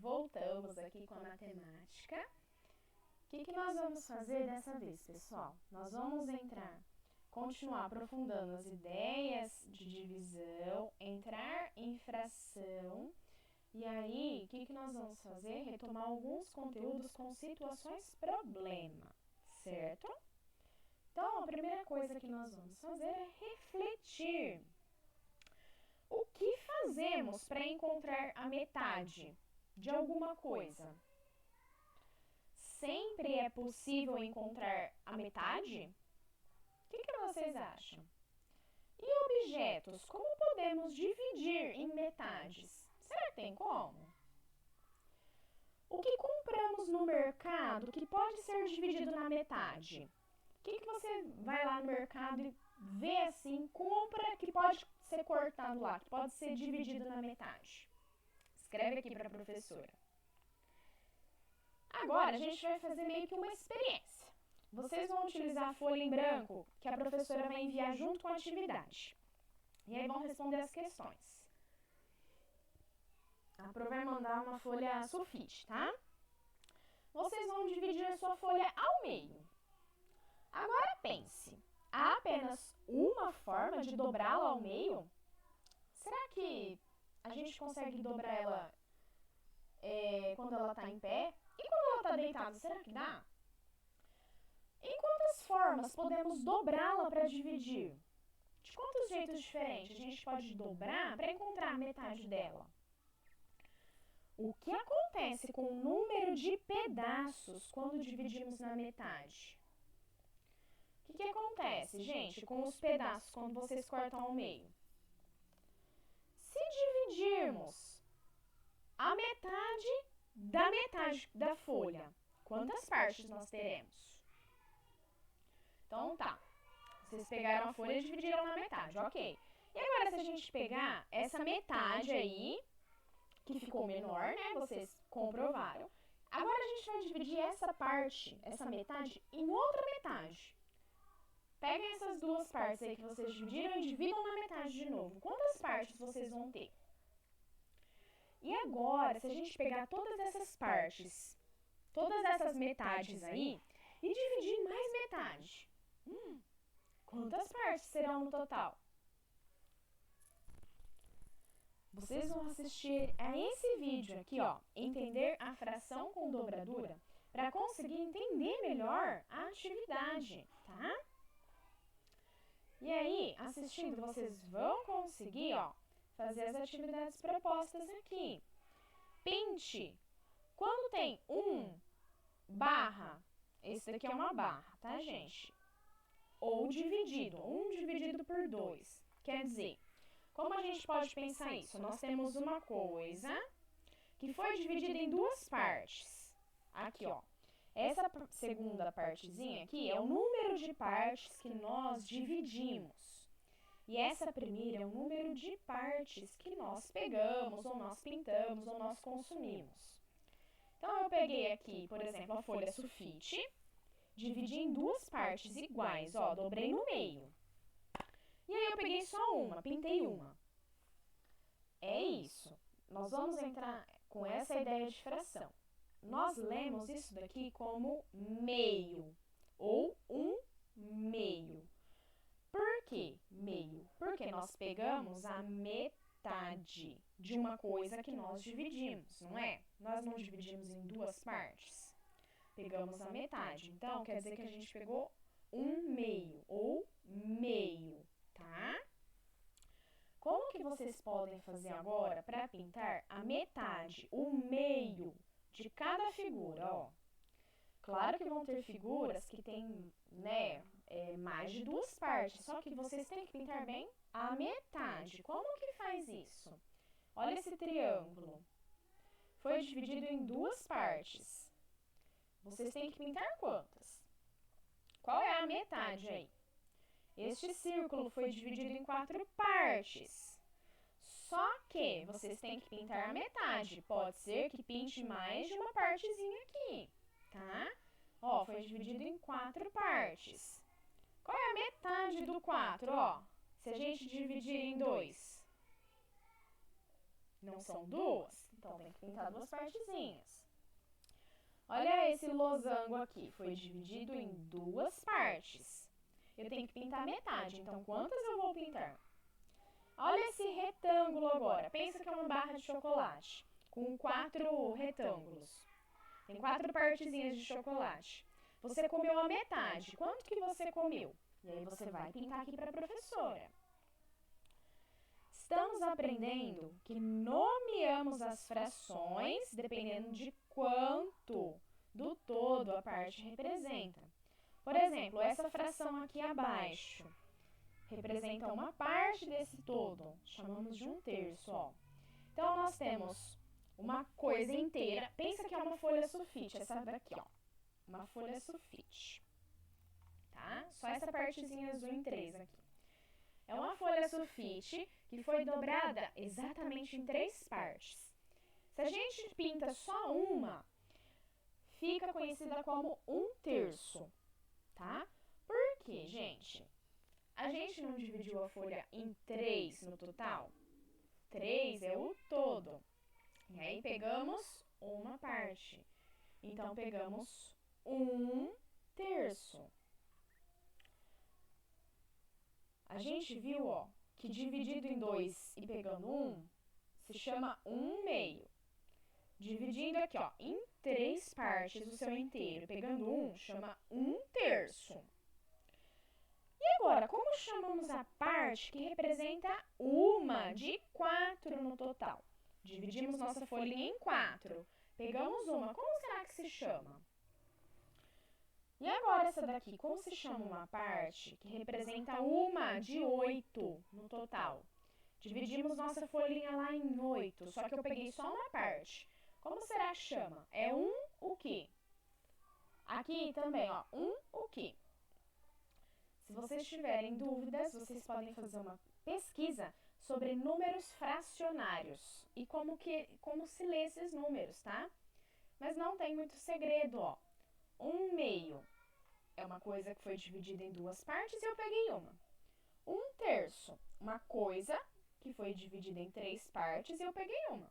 voltamos aqui com a matemática. O que nós vamos fazer dessa vez, pessoal? Nós vamos continuar aprofundando as ideias de divisão, entrar em fração. E aí, o que nós vamos fazer? Retomar alguns conteúdos com situações problema, certo? Então, a primeira coisa que nós vamos fazer é refletir. O que fazemos para encontrar a metade de alguma coisa? Sempre é possível encontrar a metade? O que vocês acham? E objetos, como podemos dividir em metades? Será que tem como? O que compramos no mercado que pode ser dividido na metade? O que você vai lá no mercado e vê assim, compra que pode ser cortado lá, que pode ser dividido na metade? Escreve aqui para a professora. Agora a gente vai fazer meio que uma experiência. Vocês vão utilizar a folha em branco que a professora vai enviar junto com a atividade. E aí vão responder as questões. A Pro vai mandar uma folha sulfite, tá? Vocês vão dividir a sua folha ao meio. Agora pense, há apenas uma forma de dobrá-la ao meio? Será que a gente consegue dobrar ela quando ela está em pé? E quando ela está deitada, será que dá? Em quantas formas podemos dobrá-la para dividir? De quantos jeitos diferentes a gente pode dobrar para encontrar a metade dela? O que acontece com o número de pedaços quando dividimos na metade? O que acontece, gente, com os pedaços quando vocês cortam ao meio? Se dividirmos a metade da folha, quantas partes nós teremos? Então tá, vocês pegaram a folha e dividiram na metade, ok. E agora se a gente pegar essa metade aí, que ficou menor, né, vocês comprovaram. Agora a gente vai dividir essa parte, essa metade, em outra metade. Peguem essas duas partes aí que vocês dividiram e dividam na metade de novo. Quantas partes vocês vão ter? E agora, se a gente pegar todas essas partes, todas essas metades aí, e dividir em mais metade, quantas partes serão no total? Vocês vão assistir a esse vídeo aqui, ó, entender a fração com dobradura, para conseguir entender melhor a atividade, tá? E aí, assistindo, vocês vão conseguir, ó, fazer as atividades propostas aqui. Pinte. Quando tem barra, esse daqui é uma barra, tá, gente? Ou dividido, 1 dividido por 2. Quer dizer, como a gente pode pensar isso? Nós temos uma coisa que foi dividida em duas partes. Aqui, ó. Essa segunda partezinha aqui é o número de partes que nós dividimos. E essa primeira é o número de partes que nós pegamos, ou nós pintamos, ou nós consumimos. Então, eu peguei aqui, por exemplo, a folha sulfite, dividi em duas partes iguais, ó, dobrei no meio. E aí eu peguei só uma, pintei uma. É isso. Nós vamos entrar com essa ideia de fração. Nós lemos isso daqui como meio, ou meio. Por que meio? Porque nós pegamos a metade de uma coisa que nós dividimos, não é? Nós não dividimos em duas partes. Pegamos a metade. Então, quer dizer que a gente pegou meio, ou meio, tá? Como que vocês podem fazer agora para pintar a metade, o meio de cada figura, ó? Claro que vão ter figuras que tem, né, mais de duas partes, só que vocês têm que pintar bem a metade. Como que faz isso? Olha esse triângulo. Foi dividido em duas partes. Vocês têm que pintar quantas? Qual é a metade aí? Este círculo foi dividido em 4 partes. Só que vocês têm que pintar a metade. Pode ser que pinte mais de uma partezinha aqui, tá? Ó, foi dividido em 4 partes. Qual é a metade do 4, ó? Se a gente dividir em 2. Não são duas, então tem que pintar duas partezinhas. Olha esse losango aqui, foi dividido em duas partes. Eu tenho que pintar metade, então quantas eu vou pintar? Olha esse retângulo agora, pensa que é uma barra de chocolate, com 4 retângulos. Tem 4 partezinhas de chocolate. Você comeu a metade, quanto que você comeu? E aí você vai pintar aqui para a professora. Estamos aprendendo que nomeamos as frações dependendo de quanto do todo a parte representa. Por exemplo, essa fração aqui abaixo representa uma parte desse todo, chamamos de 1/3, ó. Então, nós temos uma coisa inteira, pensa que é uma folha sulfite, essa daqui, ó, uma folha sulfite, tá? Só essa partezinha azul em 3 aqui. É uma folha sulfite que foi dobrada exatamente em 3 partes. Se a gente pinta só uma, fica conhecida como 1/3, tá? Por quê, gente? A gente não dividiu a folha em 3 no total? 3 é o todo. E aí pegamos uma parte. Então, pegamos 1/3. A gente viu, ó, que dividido em 2 e pegando 1, se chama 1/2. Dividindo aqui, ó, em 3 partes o seu inteiro, pegando 1, chama 1/3. E agora, como chamamos a parte que representa uma de 4 no total? Dividimos nossa folhinha em 4, pegamos uma, como será que se chama? E agora essa daqui, como se chama uma parte que representa uma de 8 no total? Dividimos nossa folhinha lá em 8, só que eu peguei só uma parte. Como será que chama? É o quê? Aqui também, ó, o quê? Se vocês tiverem dúvidas, vocês podem fazer uma pesquisa sobre números fracionários e como se lê esses números, tá? Mas não tem muito segredo, ó. 1/2 é uma coisa que foi dividida em 2 partes e eu peguei uma. 1/3, uma coisa que foi dividida em 3 partes e eu peguei uma.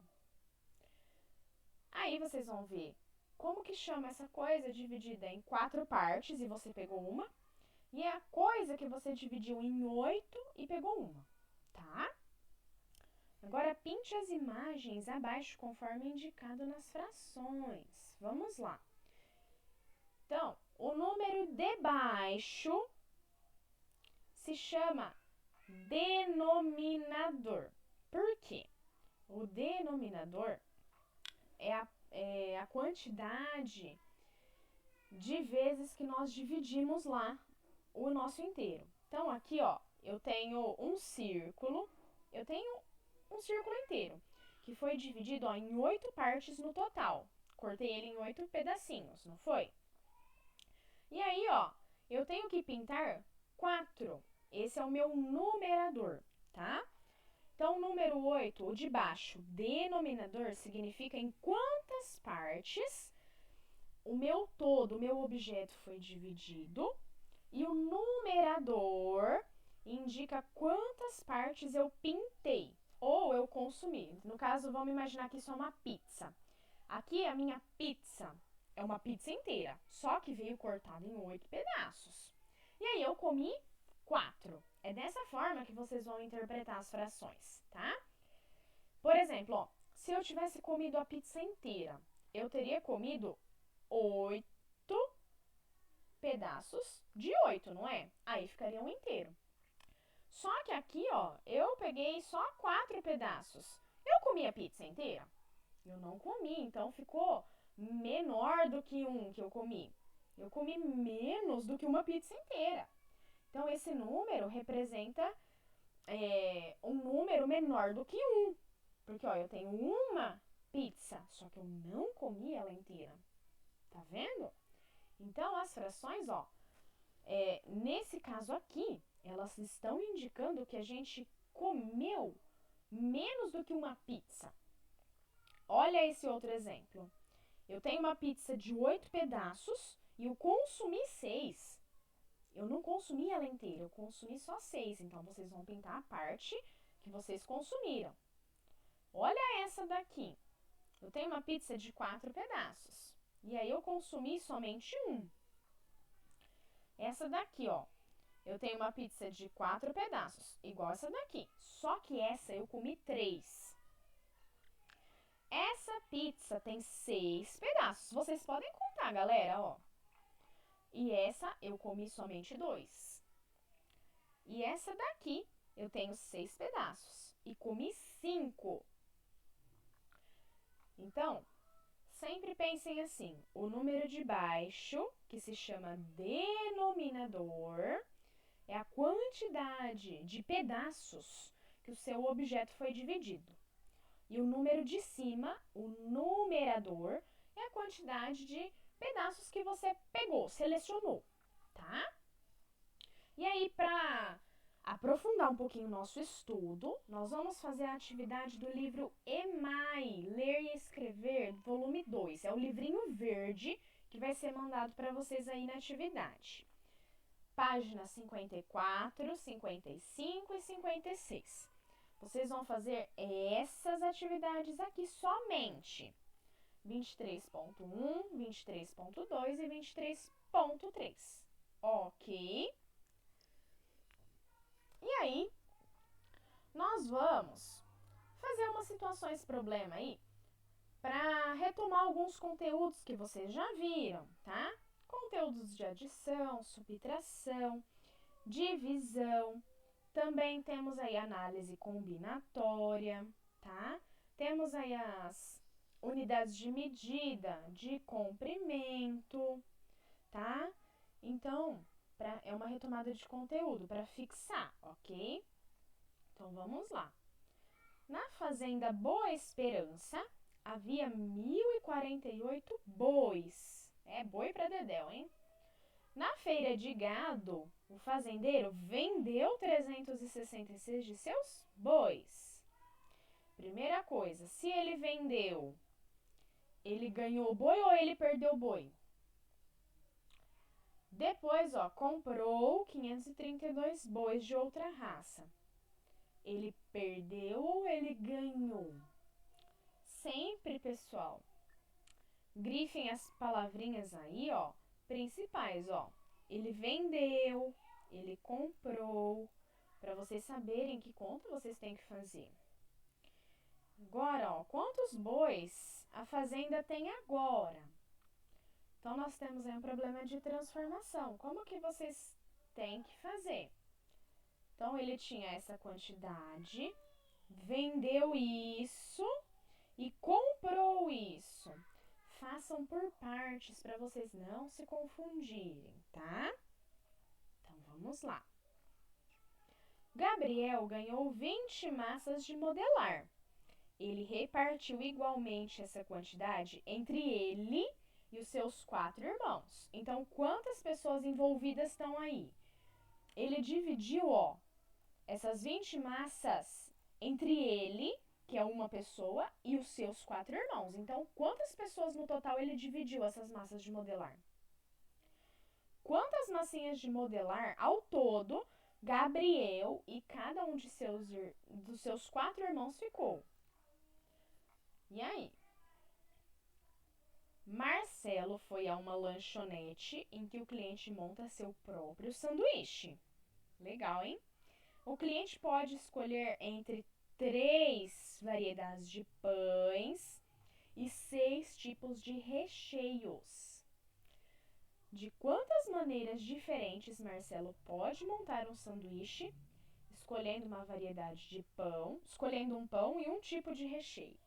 Aí vocês vão ver como que chama essa coisa dividida em 4 partes e você pegou uma. E é a coisa que você dividiu em 8 e pegou uma, tá? Agora, pinte as imagens abaixo conforme indicado nas frações. Vamos lá. Então, o número de baixo se chama denominador. Por quê? O denominador é a quantidade de vezes que nós dividimos lá o nosso inteiro. Então, aqui, ó, eu tenho um círculo inteiro, que foi dividido, ó, em 8 partes no total. Cortei ele em 8 pedacinhos, não foi? E aí, ó, eu tenho que pintar 4. Esse é o meu numerador, tá? Então, o número 8, o de baixo, denominador, significa em quantas partes o meu todo, o meu objeto foi dividido. E o numerador indica quantas partes eu pintei ou eu consumi. No caso, vamos imaginar que isso é uma pizza. Aqui, a minha pizza é uma pizza inteira, só que veio cortada em 8 pedaços. E aí, eu comi 4. É dessa forma que vocês vão interpretar as frações, tá? Por exemplo, ó, se eu tivesse comido a pizza inteira, eu teria comido 8 pedaços de 8, não é? Aí ficaria um inteiro. Só que aqui, ó, eu peguei só 4 pedaços. Eu comi a pizza inteira? Eu não comi, então ficou menor do que um que eu comi. Eu comi menos do que uma pizza inteira. Então, esse número representa um número menor do que um. Porque, ó, eu tenho uma pizza, só que eu não comi ela inteira. Tá vendo? Então, as frações, ó, nesse caso aqui, elas estão indicando que a gente comeu menos do que uma pizza. Olha esse outro exemplo. Eu tenho uma pizza de 8 pedaços e eu consumi 6. Eu não consumi ela inteira, eu consumi só 6. Então, vocês vão pintar a parte que vocês consumiram. Olha essa daqui. Eu tenho uma pizza de 4 pedaços. E aí eu consumi somente um. Essa daqui, ó. Eu tenho uma pizza de 4 pedaços, igual essa daqui. Só que essa eu comi 3. Essa pizza tem 6 pedaços. Vocês podem contar, galera, ó. E essa eu comi somente 2. E essa daqui eu tenho 6 pedaços e comi 5. Então, sempre pensem assim, o número de baixo, que se chama denominador, é a quantidade de pedaços que o seu objeto foi dividido. E o número de cima, o numerador, é a quantidade de pedaços que você pegou, selecionou, tá? E aí, para aprofundar um pouquinho o nosso estudo, nós vamos fazer a atividade do livro EMAI, Ler e Escrever, volume 2. É o livrinho verde que vai ser mandado para vocês aí na atividade. Páginas 54, 55 e 56. Vocês vão fazer essas atividades aqui somente. 23.1, 23.2 e 23.3. Ok? E aí, nós vamos fazer umas situações problema aí para retomar alguns conteúdos que vocês já viram, tá? Conteúdos de adição, subtração, divisão. Também temos aí análise combinatória, tá? Temos aí as unidades de medida de comprimento, tá? Então, é uma retomada de conteúdo para fixar, ok? Então, vamos lá. Na fazenda Boa Esperança, havia 1.048 bois. É boi para dedéu, hein? Na feira de gado, o fazendeiro vendeu 366 de seus bois. Primeira coisa, se ele vendeu, ele ganhou boi ou ele perdeu boi? Depois, ó, comprou 532 bois de outra raça. Ele perdeu ou ele ganhou? Sempre, pessoal, grifem as palavrinhas aí, ó, principais, ó. Ele vendeu, ele comprou, para vocês saberem que conta vocês têm que fazer. Agora, ó, quantos bois a fazenda tem agora? Então, nós temos aí um problema de transformação. Como que vocês têm que fazer? Então, ele tinha essa quantidade, vendeu isso e comprou isso. Façam por partes para vocês não se confundirem, tá? Então, vamos lá. Gabriel ganhou 20 massas de modelar. Ele repartiu igualmente essa quantidade entre ele e os seus 4 irmãos. Então, quantas pessoas envolvidas estão aí? Ele dividiu, ó, essas 20 massas entre ele, que é uma pessoa, e os seus 4 irmãos. Então, quantas pessoas no total ele dividiu essas massas de modelar? Quantas massinhas de modelar ao todo Gabriel e cada um dos seus 4 irmãos ficou? E aí? Marcelo foi a uma lanchonete em que o cliente monta seu próprio sanduíche. Legal, hein? O cliente pode escolher entre 3 variedades de pães e 6 tipos de recheios. De quantas maneiras diferentes Marcelo pode montar um sanduíche, escolhendo uma variedade de pão, escolhendo um pão e um tipo de recheio?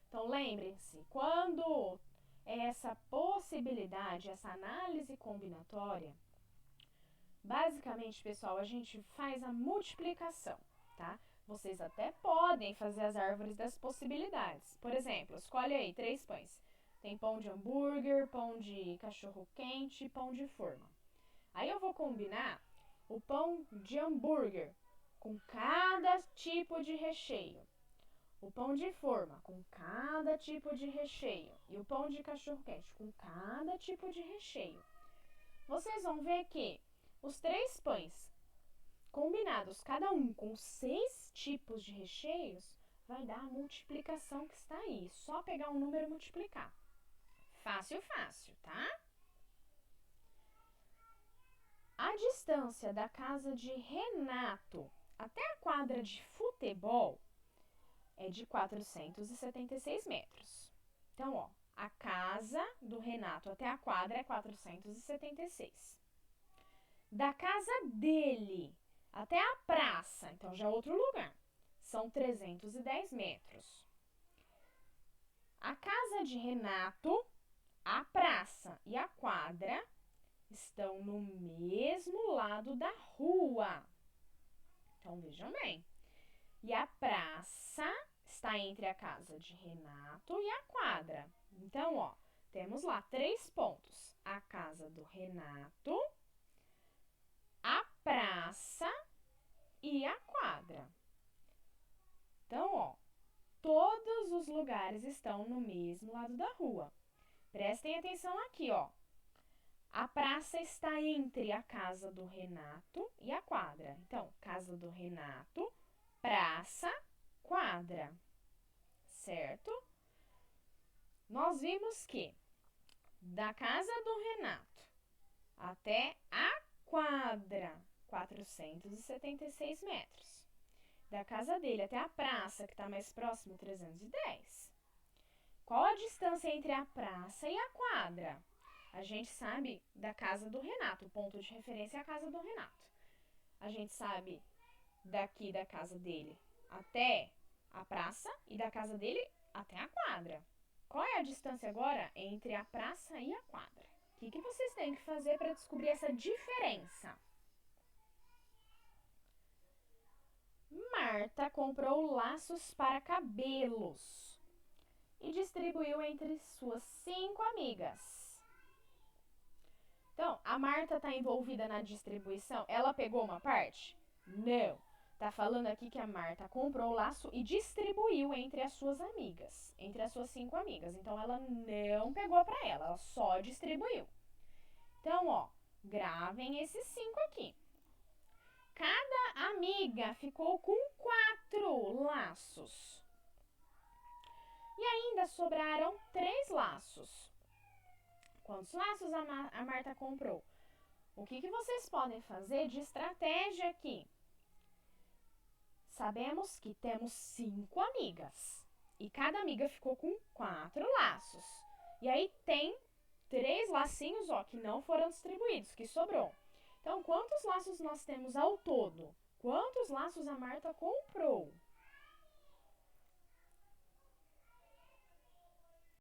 Então, lembrem-se, quando essa possibilidade, essa análise combinatória, basicamente, pessoal, a gente faz a multiplicação, tá? Vocês até podem fazer as árvores das possibilidades. Por exemplo, escolhe aí 3 pães. Tem pão de hambúrguer, pão de cachorro-quente e pão de forma. Aí eu vou combinar o pão de hambúrguer com cada tipo de recheio. O pão de forma com cada tipo de recheio. E o pão de cachorro-quente com cada tipo de recheio. Vocês vão ver que os 3 pães combinados, cada um com 6 tipos de recheios, vai dar a multiplicação que está aí. Só pegar um número e multiplicar. Fácil, fácil, tá? A distância da casa de Renato até a quadra de futebol é de 476 metros. Então, ó, a casa do Renato até a quadra é 476. Da casa dele até a praça, então já é outro lugar, são 310 metros. A casa de Renato, a praça e a quadra estão no mesmo lado da rua. Então, vejam bem. E a praça está entre a casa de Renato e a quadra. Então, ó, temos lá 3 pontos. A casa do Renato, a praça e a quadra. Então, ó, todos os lugares estão no mesmo lado da rua. Prestem atenção aqui, ó. A praça está entre a casa do Renato e a quadra. Então, casa do Renato, praça, quadra. Certo? Nós vimos que da casa do Renato até a quadra, 476 metros. Da casa dele até a praça, que está mais próximo, 310. Qual a distância entre a praça e a quadra? A gente sabe da casa do Renato, o ponto de referência é a casa do Renato. A gente sabe daqui da casa dele até a praça e da casa dele até a quadra. Qual é a distância agora entre a praça e a quadra? O que vocês têm que fazer para descobrir essa diferença? Marta comprou laços para cabelos e distribuiu entre suas 5 amigas. Então, a Marta está envolvida na distribuição. Ela pegou uma parte? Não. Tá falando aqui que a Marta comprou o laço e distribuiu entre as suas amigas, entre as suas 5 amigas. Então, ela não pegou para ela, ela só distribuiu. Então, ó, gravem esses 5 aqui. Cada amiga ficou com 4 laços. E ainda sobraram 3 laços. Quantos laços a Marta comprou? O que vocês podem fazer de estratégia aqui? Sabemos que temos 5 amigas. E cada amiga ficou com 4 laços. E aí tem 3 lacinhos, ó, que não foram distribuídos, que sobrou. Então, quantos laços nós temos ao todo? Quantos laços a Marta comprou?